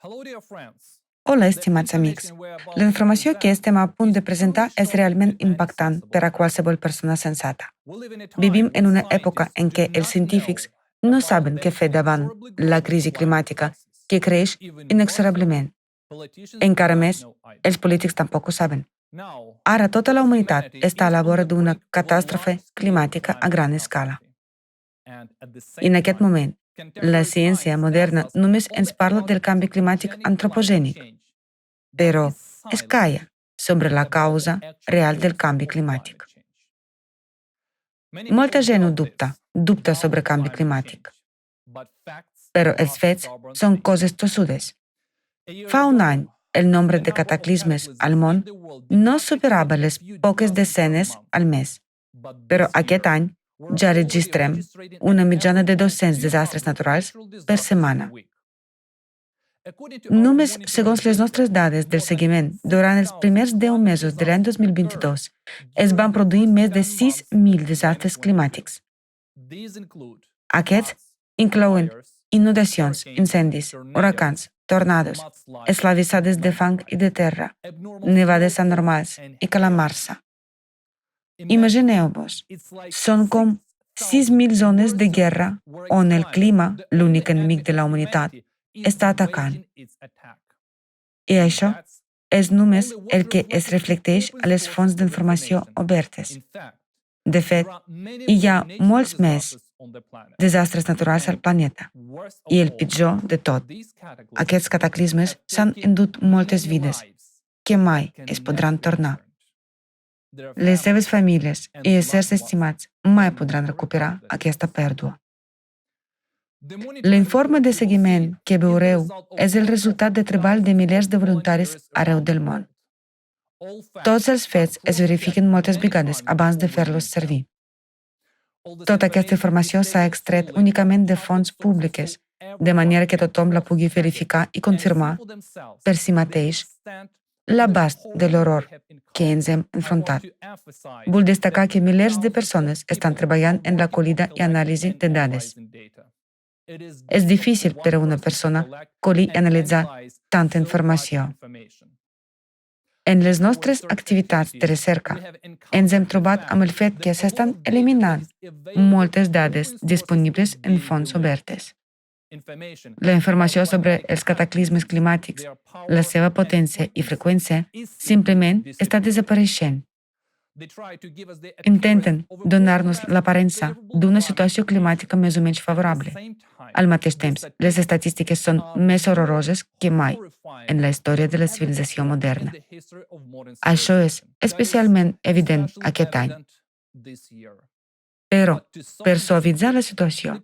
Hola, estimats amics. La informació que estem a punt de presentar és realment impactant per a qualsevol persona sensata. Vivim en una època en què els científics no saben què fer davant la crisi climàtica que creix inexorablement. Encara més, els polítics tampoc ho saben. Ara tota la humanitat està a la vora d'una catàstrofe climàtica a gran escala. I en aquest moment, la ciència moderna només ens parla del canvi climàtic antropogènic, però es calla sobre la causa real del canvi climàtic. Molta gent ho dubta sobre canvi climàtic, però els fets són coses tossudes. Fa un any, el nombre de cataclismes al món no superava les poques desenes al mes, però aquest any ja registrem una mitjana de 200 desastres naturals per setmana. Només segons les nostres dades del seguiment, durant els primers 10 mesos de l'any 2022, es van produir més de 6.000 desastres climàtics. Aquests inclouen inundacions, incendis, huracans, tornados, eslavissades de fang i de terra, nevades anormals i calamarsa. Imagineu-vos, són com 6.000 zones de guerra on el clima, l'únic enemic de la humanitat, està atacant. I això és només el que es reflecteix a les fonts d'informació obertes. De fet, hi ha molts més desastres naturals al planeta. I el pitjor de tot, aquests cataclismes s'han endut moltes vides que mai es podran tornar. Les seves famílies i els éssers estimats mai podran recuperar aquesta pèrdua. L'informe de seguiment que veureu és el resultat de treball de milers de voluntaris arreu del món. Tots els fets es verifiquen moltes vegades abans de fer-los servir. Tota aquesta informació s'ha extret únicament de fonts públiques, de manera que tothom la pugui verificar i confirmar per si mateix l'abast de l'horror que ens hem enfrontat. Vull destacar que milers de persones estan treballant en l'acollida i anàlisi de dades. És difícil per a una persona collir i analitzar tanta informació. En les nostres activitats de recerca, ens hem trobat amb el fet que s'estan eliminant moltes dades disponibles en fonts obertes. La informació sobre els cataclismes climàtics, la seva potència i freqüència, simplement està desapareixent. Intenten donar-nos l'aparença d'una situació climàtica més o menys favorable. Al mateix temps, les estadístiques són més horroroses que mai en la història de la civilització moderna. Això és especialment evident aquest any. Però, per suavitzar la situació,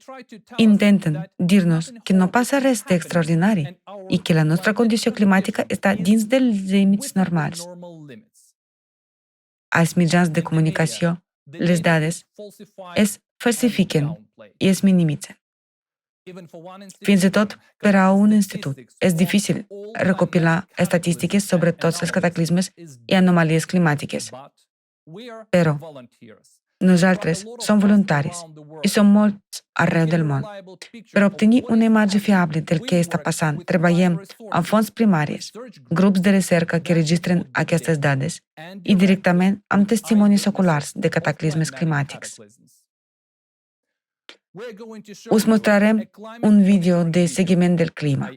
intenten dir-nos que no passa res d'extraordinari i que la nostra condició climàtica està dins dels límits normals. Als mitjans de comunicació, les dades es falsifiquen i es minimitzen. Fins i tot per a un institut és difícil recopilar estadístiques sobre tots els cataclismes i anomalies climàtiques. Però nosaltres som voluntaris i som molts arreu del món. Per obtenir una imatge fiable del que està passant, treballem amb fonts primàries, grups de recerca que registren aquestes dades i directament amb testimonis oculars de cataclismes climàtics. Us mostrarem un vídeo de seguiment del clima.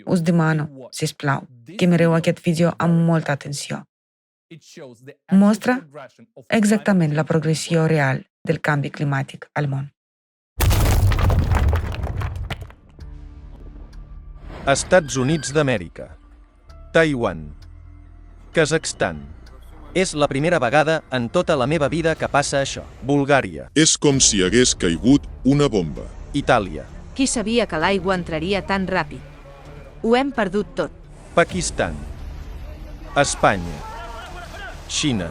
Us demano, sisplau, que mireu aquest vídeo amb molta atenció. Mostra exactament la progressió real del canvi climàtic al món. Estats Units d'Amèrica, Taiwan, Kazakhstan. És la primera vegada en tota la meva vida que passa això. Bulgària. És com si hagués caigut una bomba. Itàlia. Qui sabia que l'aigua entraria tan ràpid? Ho hem perdut tot. Pakistan. Espanya. Xina.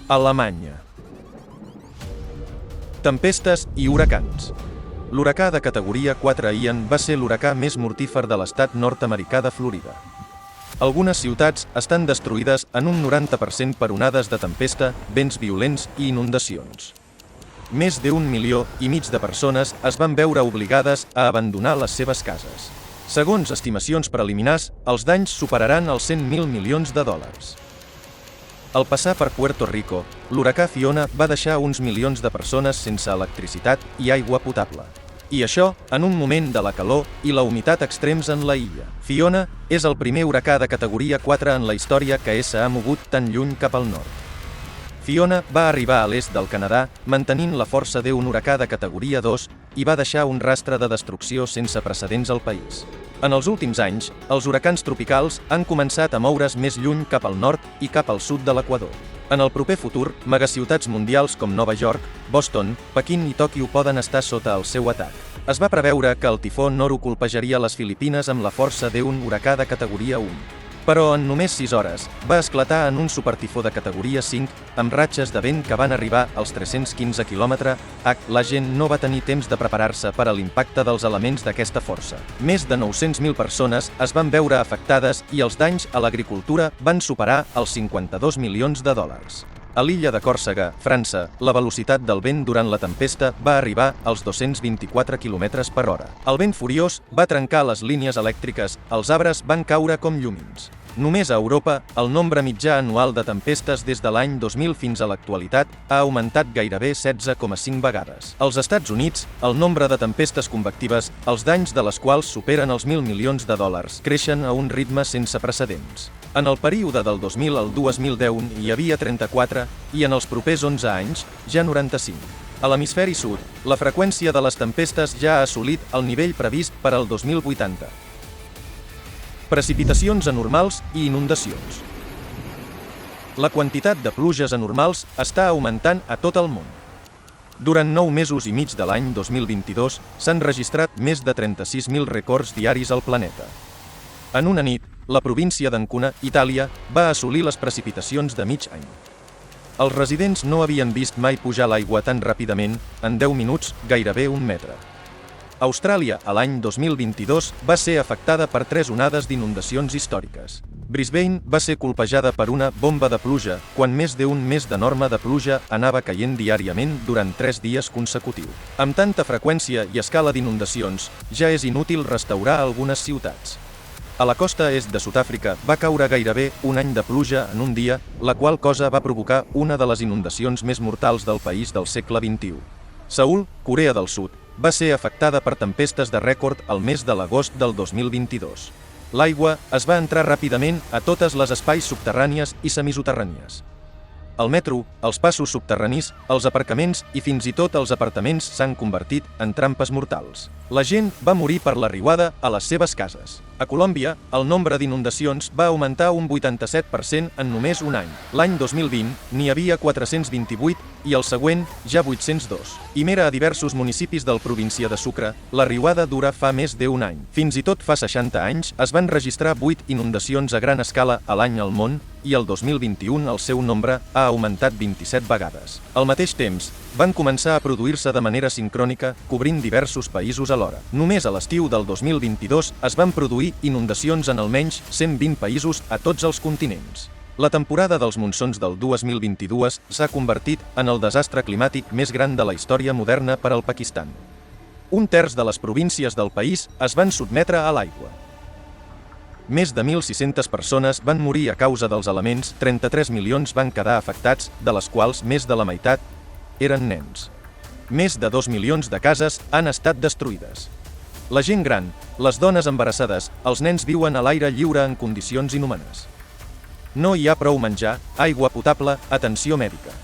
Alemanya. Tempestes i huracans. L'huracà de categoria 4 Ian va ser l'huracà més mortífer de l'estat nord-americà de Florida. Algunes ciutats estan destruïdes en un 90% per onades de tempesta, vents violents i inundacions. Més d'1,5 milió de persones es van veure obligades a abandonar les seves cases. Segons estimacions preliminars, els danys superaran els 100.000 milions de dòlars. Al passar per Puerto Rico, l'huracà Fiona va deixar uns milions de persones sense electricitat i aigua potable. I això, en un moment de la calor i la humitat extrems en la illa. Fiona és el primer huracà de categoria 4 en la història que s'ha mogut tan lluny cap al nord. Fiona va arribar a l'est del Canadà, mantenint la força d'un huracà de categoria 2 i va deixar un rastre de destrucció sense precedents al país. En els últims anys, els huracans tropicals han començat a moure's més lluny cap al nord i cap al sud de l'Equador. En el proper futur, megaciutats mundials com Nova York, Boston, Pequín i Tòquio poden estar sota el seu atac. Es va preveure que el tifó Noru colpejaria les Filipines amb la força d'un huracà de categoria 1. Però en només 6 hores, va esclatar en un supertifó de categoria 5, amb ratxes de vent que van arribar als 315 km/h. La gent no va tenir temps de preparar-se per a l'impacte dels elements d'aquesta força. Més de 900.000 persones es van veure afectades i els danys a l'agricultura van superar els 52 milions de dòlars. A l'illa de Còrsega, França, la velocitat del vent durant la tempesta va arribar als 224 km/h. El vent furiós va trencar les línies elèctriques, els arbres van caure com llumins. Només a Europa, el nombre mitjà anual de tempestes des de l'any 2000 fins a l'actualitat ha augmentat gairebé 16,5 vegades. Als Estats Units, el nombre de tempestes convectives, els danys de les quals superen els 1.000 milions de dòlars, creixen a un ritme sense precedents. En el període del 2000 al 2010 hi havia 34 i en els propers 11 anys, ja 95. A l'hemisferi sud, la freqüència de les tempestes ja ha assolit el nivell previst per al 2080. Precipitacions anormals i inundacions. La quantitat de pluges anormals està augmentant a tot el món. Durant 9 mesos i mig de l'any 2022 s'han registrat més de 36.000 rècords diaris al planeta. En una nit, la província d'Ancona, Itàlia, va assolir les precipitacions de mig any. Els residents no havien vist mai pujar l'aigua tan ràpidament, en 10 minuts, gairebé 1 metre. Austràlia, a l'any 2022, va ser afectada per 3 onades d'inundacions històriques. Brisbane va ser colpejada per una bomba de pluja, quan més d'un mes de norma de pluja anava caient diàriament durant 3 dies consecutius. Amb tanta freqüència i escala d'inundacions, ja és inútil restaurar algunes ciutats. A la costa est de Sud-àfrica va caure gairebé un any de pluja en un dia, la qual cosa va provocar una de les inundacions més mortals del país del segle XXI. Seül, Corea del Sud, va ser afectada per tempestes de rècord al mes de l'agost del 2022. L'aigua es va entrar ràpidament a totes les espais subterrànies i semisoterrànies. El metro, els passos subterranis, els aparcaments i fins i tot els apartaments s'han convertit en trampes mortals. La gent va morir per la riuada a les seves cases. A Colòmbia, el nombre d'inundacions va augmentar un 87% en només un any. L'any 2020 n'hi havia 428 i el següent ja 802. I mira a diversos municipis del província de Sucre, la riuada dura fa més d'un any. Fins i tot fa 60 anys es van registrar 8 inundacions a gran escala a l'any al món i el 2021 el seu nombre ha augmentat 27 vegades. Al mateix temps, van començar a produir-se de manera sincrònica, cobrint diversos països alhora. Només a l'estiu del 2022 es van produir inundacions en almenys 120 països a tots els continents. La temporada dels monsons del 2022 s'ha convertit en el desastre climàtic més gran de la història moderna per al Pakistan. Un terç de les províncies del país es van sotmetre a l'aigua. Més de 1.600 persones van morir a causa dels elements, 33 milions van quedar afectats, de les quals més de la meitat eren nens. Més de 2 milions de cases han estat destruïdes. La gent gran, les dones embarassades, els nens viuen a l'aire lliure en condicions inhumanes. No hi ha prou menjar, aigua potable, atenció mèdica.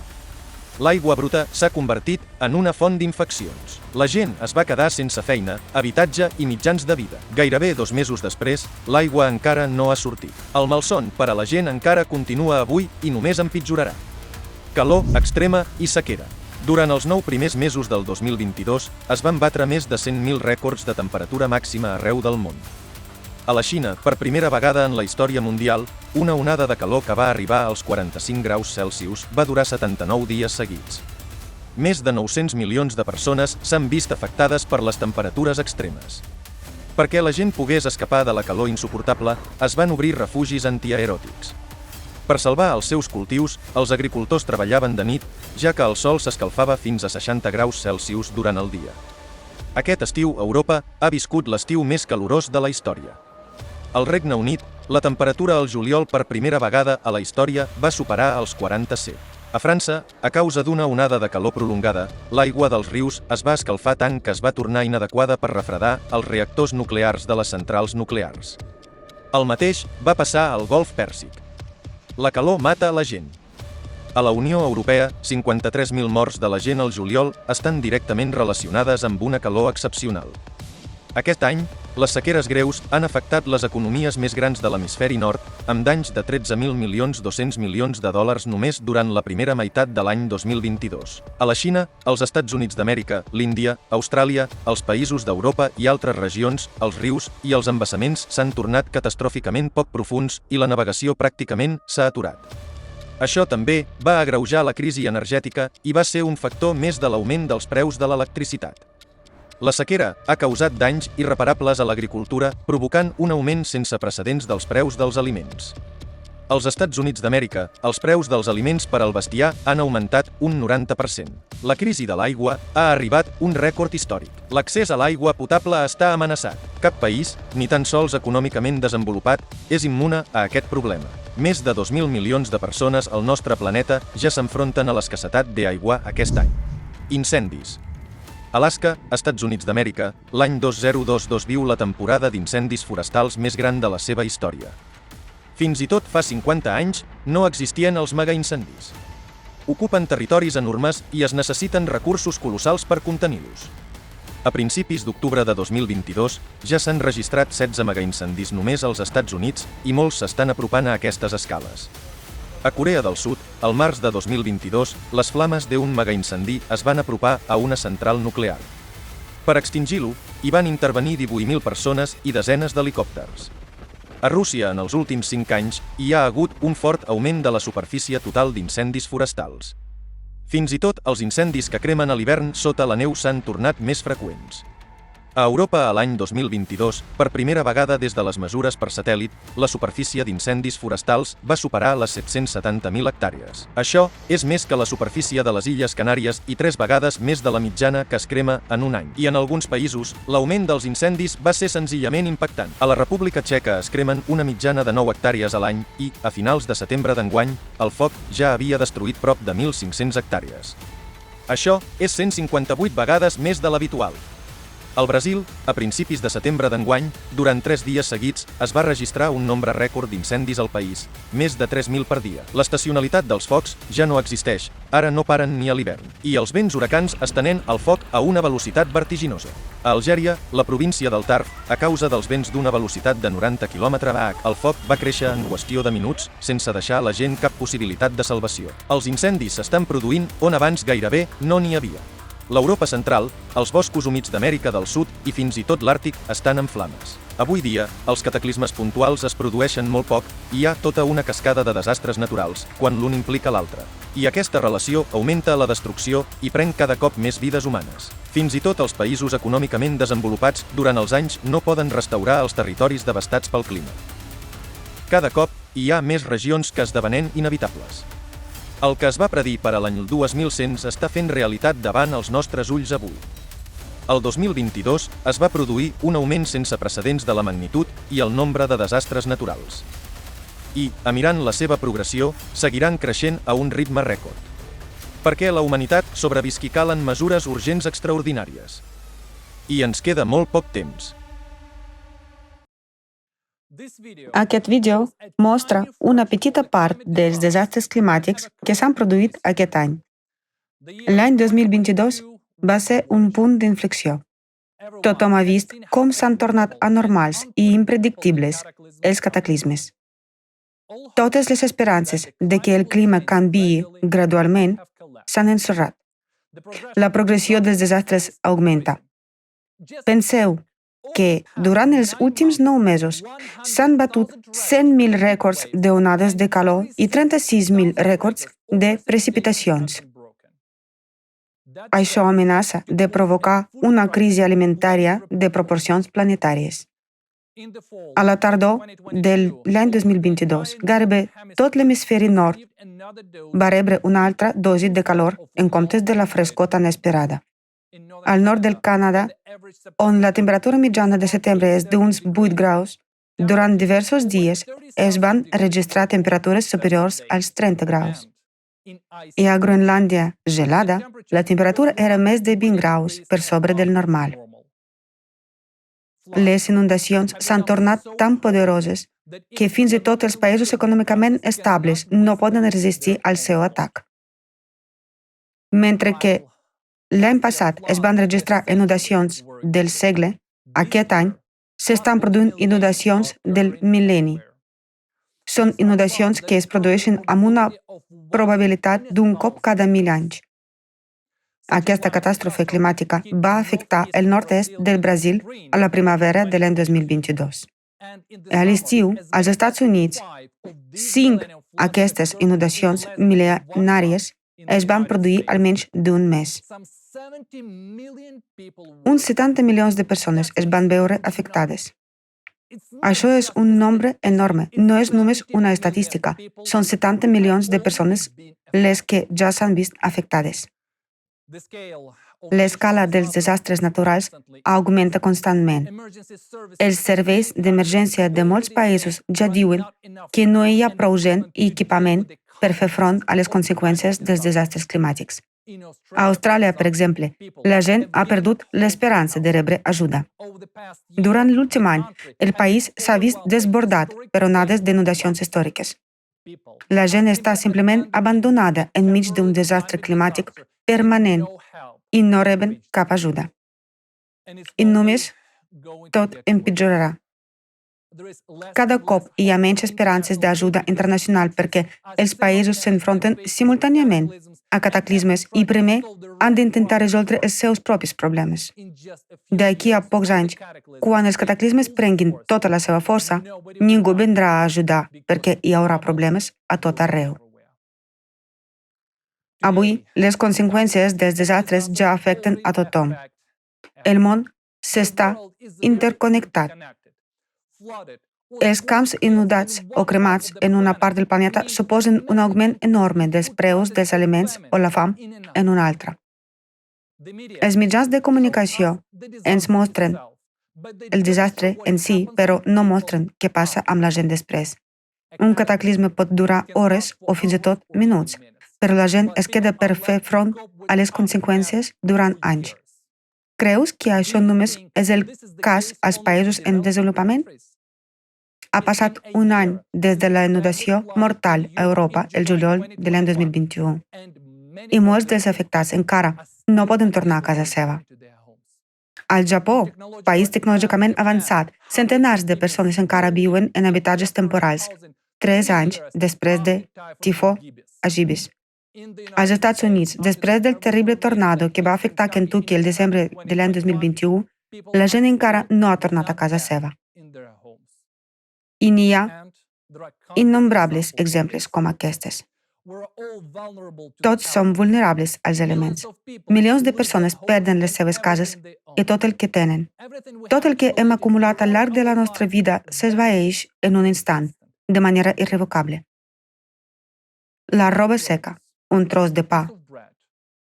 L'aigua bruta s'ha convertit en una font d'infeccions. La gent es va quedar sense feina, habitatge i mitjans de vida. Gairebé 2 mesos després, l'aigua encara no ha sortit. El malson per a la gent encara continua avui i només empitjorarà. Calor extrema i sequera. Durant els 9 primers mesos del 2022, es van batre més de 100.000 rècords de temperatura màxima arreu del món. A la Xina, per primera vegada en la història mundial, una onada de calor que va arribar als 45 graus Celsius va durar 79 dies seguits. Més de 900 milions de persones s'han vist afectades per les temperatures extremes. Perquè la gent pogués escapar de la calor insuportable, es van obrir refugis antiaeròtics. Per salvar els seus cultius, els agricultors treballaven de nit, ja que el sol s'escalfava fins a 60 graus Celsius durant el dia. Aquest estiu, Europa ha viscut l'estiu més calorós de la història. Al Regne Unit, la temperatura al juliol per primera vegada a la història va superar els 40 C. A França, a causa d'una onada de calor prolongada, l'aigua dels rius es va escalfar tant que es va tornar inadequada per refredar els reactors nuclears de les centrals nuclears. El mateix va passar al Golf Pèrsic. La calor mata la gent. A la Unió Europea, 53.000 morts de la gent al juliol estan directament relacionades amb una calor excepcional. Aquest any, les sequeres greus han afectat les economies més grans de l'hemisferi nord, amb danys de 13.200 milions de dòlars només durant la primera meitat de l'any 2022. A la Xina, als Estats Units d'Amèrica, l'Índia, Austràlia, els països d'Europa i altres regions, els rius i els embassaments s'han tornat catastròficament poc profunds i la navegació pràcticament s'ha aturat. Això també va agreujar la crisi energètica i va ser un factor més de l'augment dels preus de l'electricitat. La sequera ha causat danys irreparables a l'agricultura, provocant un augment sense precedents dels preus dels aliments. Als Estats Units d'Amèrica, els preus dels aliments per al bestiar han augmentat un 90%. La crisi de l'aigua ha arribat un rècord històric. L'accés a l'aigua potable està amenaçat. Cap país, ni tan sols econòmicament desenvolupat, és immune a aquest problema. Més de 2.000 milions de persones al nostre planeta ja s'enfronten a l'escassetat d'aigua aquest any. Incendis. Alaska, Estats Units d'Amèrica, l'any 2022 viu la temporada d'incendis forestals més gran de la seva història. Fins i tot fa 50 anys no existien els megaincendis. Ocupen territoris enormes i es necessiten recursos colossals per contenir-los. A principis d'octubre de 2022 ja s'han registrat 16 megaincendis només als Estats Units i molts s'estan apropant a aquestes escales. A Corea del Sud, al març de 2022, les flames d'un megaincendi es van apropar a una central nuclear. Per extingir-lo, hi van intervenir 18.000 persones i desenes d'helicòpters. A Rússia, en els últims 5 anys, hi ha hagut un fort augment de la superfície total d'incendis forestals. Fins i tot els incendis que cremen a l'hivern sota la neu s'han tornat més freqüents. A Europa, a l'any 2022, per primera vegada des de les mesures per satèl·lit, la superfície d'incendis forestals va superar les 770.000 hectàrees. Això és més que la superfície de les Illes Canàries i 3 vegades més de la mitjana que es crema en un any. I en alguns països, l'augment dels incendis va ser senzillament impactant. A la República Txeca es cremen una mitjana de 9 hectàrees a l'any i, a finals de setembre d'enguany, el foc ja havia destruït prop de 1.500 hectàrees. Això és 158 vegades més de l'habitual. Al Brasil, a principis de setembre d'enguany, durant 3 dies seguits, es va registrar un nombre rècord d'incendis al país, més de 3.000 per dia. L'estacionalitat dels focs ja no existeix, ara no paren ni a l'hivern. I els vents huracans estenent el foc a una velocitat vertiginosa. A Algèria, la província del Tarf, a causa dels vents d'una velocitat de 90 km/h, el foc va créixer en qüestió de minuts, sense deixar a la gent cap possibilitat de salvació. Els incendis s'estan produint on abans gairebé no n'hi havia. L'Europa central, els boscos humits d'Amèrica del Sud i fins i tot l'Àrtic estan en flames. Avui dia, els cataclismes puntuals es produeixen molt poc i hi ha tota una cascada de desastres naturals, quan l'un implica l'altre. I aquesta relació augmenta la destrucció i pren cada cop més vides humanes. Fins i tot els països econòmicament desenvolupats durant els anys no poden restaurar els territoris devastats pel clima. Cada cop hi ha més regions que esdevenen inevitables. El que es va predir per a l'any 2100 s'està fent realitat davant els nostres ulls avui. El 2022 es va produir un augment sense precedents de la magnitud i el nombre de desastres naturals. I, a mirant la seva progressió, seguiran creixent a un ritme rècord. Perquè la humanitat sobrevisqui calen mesures urgents extraordinàries. I ens queda molt poc temps. Aquest vídeo mostra una petita part dels desastres climàtics que s'han produït aquest any. L'any 2022 va ser un punt d'inflexió. Tothom ha vist com s'han tornat anormals i impredictibles els cataclismes. Totes les esperances de que el clima canviï gradualment s'han ensorrat. La progressió dels desastres augmenta. Penseu que, durant els últims 9 mesos, s'han batut 100.000 rècords d'onades de calor i 36.000 rècords de precipitacions. Això amenaça de provocar una crisi alimentària de proporcions planetàries. A la tardor de l'any 2022, gairebé tot l'hemisferi nord va rebre una altra dosi de calor en comptes de la frescor tan esperada. al nord del Canadà, on la temperatura mitjana de setembre és d'uns 8 graus, durant diversos dies es van registrar temperatures superiors als 30 graus. I a Groenlàndia gelada, la temperatura era més de 20 graus per sobre del normal. Les inundacions s'han tornat tan poderoses que fins i tot els països econòmicament estables no poden resistir al seu atac. Mentre que l'any passat es van registrar inundacions del segle, aquest any s'estan produint inundacions del mil·lenni. Són inundacions que es produeixen amb una probabilitat d'un cop cada 1.000 anys. Aquesta catàstrofe climàtica va afectar el nord-est del Brasil a la primavera de l'any 2022. A l'estiu, als Estats Units, 5 d'aquestes inundacions mil·lenàries es van produir almenys d'un mes. Uns 70 milions de persones es van veure afectades. Això és un nombre enorme, no és només una estadística, són 70 milions de persones les que ja s'han vist afectades. L'escala dels desastres naturals augmenta constantment. Els serveis d'emergència de molts països ja diuen que no hi ha prou gent i equipament per fer front a les conseqüències dels desastres climàtics. A Austràlia, per exemple, la gent ha perdut l'esperança de rebre ajuda. Durant l'últim any, el país s'ha vist desbordat per onades d'inundacions històriques. La gent està simplement abandonada enmig d'un desastre climàtic permanent i no reben cap ajuda. I només tot empitjorarà. Cada cop hi ha menys esperances d'ajuda internacional perquè els països s'enfronten simultàniament a cataclismes i primer han d'intentar resoldre els seus propis problemes. D'aquí a pocs anys, quan els cataclismes prenguin tota la seva força, ningú vendrà a ajudar perquè hi haurà problemes a tot arreu. Avui, les conseqüències dels desastres ja afecten a tothom. El món s'està interconnectat. Els camps inundats o cremats en una part del planeta suposen un augment enorme dels preus dels aliments o la fam en una altra. Els mitjans de comunicació ens mostren el desastre en si, però no mostren què passa amb la gent després. Un cataclisme pot durar hores o fins i tot minuts, però la gent es queda per fer front a les conseqüències durant anys. Creus que això només és el cas als països en desenvolupament? Ha passat un any des de la inundació mortal a Europa el juliol de l'any 2021 i molts dels afectats encara no poden tornar a casa seva. Al Japó, país tecnològicament avançat, centenars de persones encara viuen en habitatges temporals, 3 anys després de tifó Agibis. Als Estats Units, després del terrible tornado que va afectar Kentucky el desembre de l'any 2021, la gent encara no ha tornat a casa seva. I n'hi ha innombrables exemples com aquestes. Tots som vulnerables als elements. Milions de persones perden les seves cases i tot el que tenen. Tot el que hem acumulat al llarg de la nostra vida s'esvaeix en un instant, de manera irrevocable. La roba seca, un tros de pa,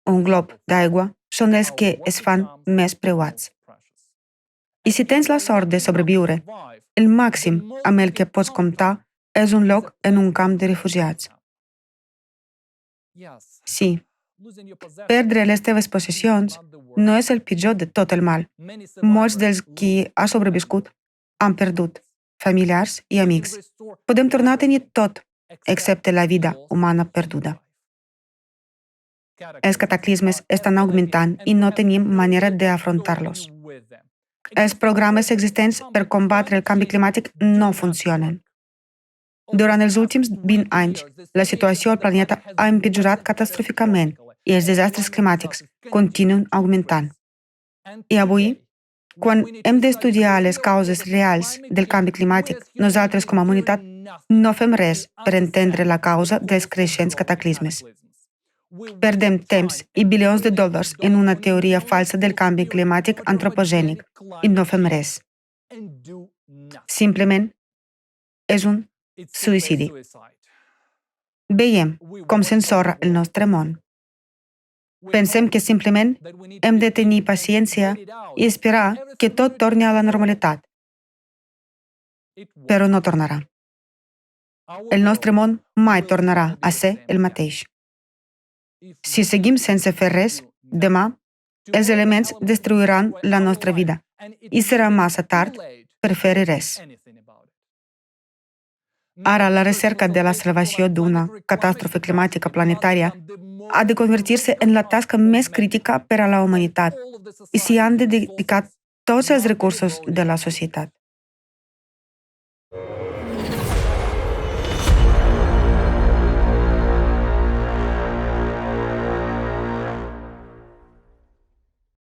un glob d'aigua són els que es fan més preuats. I si tens la sort de sobreviure, el màxim amb el que pots comptar és un lloc en un camp de refugiats. Sí, perdre les teves possessions no és el pitjor de tot el mal. Molts dels qui ha sobreviscut han perdut familiars i amics. Podem tornar a tenir tot, excepte la vida humana perduda. Els cataclismes estan augmentant i no tenim manera d'afrontar-los. Els programes existents per combatre el canvi climàtic no funcionen. Durant els últims 20 anys, la situació al planeta ha empitjorat catastròficament i els desastres climàtics continuen augmentant. I avui, quan hem d'estudiar les causes reals del canvi climàtic, nosaltres com a humanitat no fem res per entendre la causa dels creixents cataclismes. Perdem temps i bilions de dòlars en una teoria falsa del canvi climàtic antropogènic i no fem res. Simplement és un suïcidi. Veiem com s'ensorra el nostre món. Pensem que simplement hem de tenir paciència i esperar que tot torni a la normalitat, però no tornarà. El nostre món mai tornarà a ser el mateix. Si seguim sense fer res, demà els elements destruiran la nostra vida i serà massa tard per fer res. Ara, la recerca de la salvació d'una catàstrofe climàtica planetària ha de convertir-se en la tasca més crítica per a la humanitat i s'hi han de dedicar tots els recursos de la societat.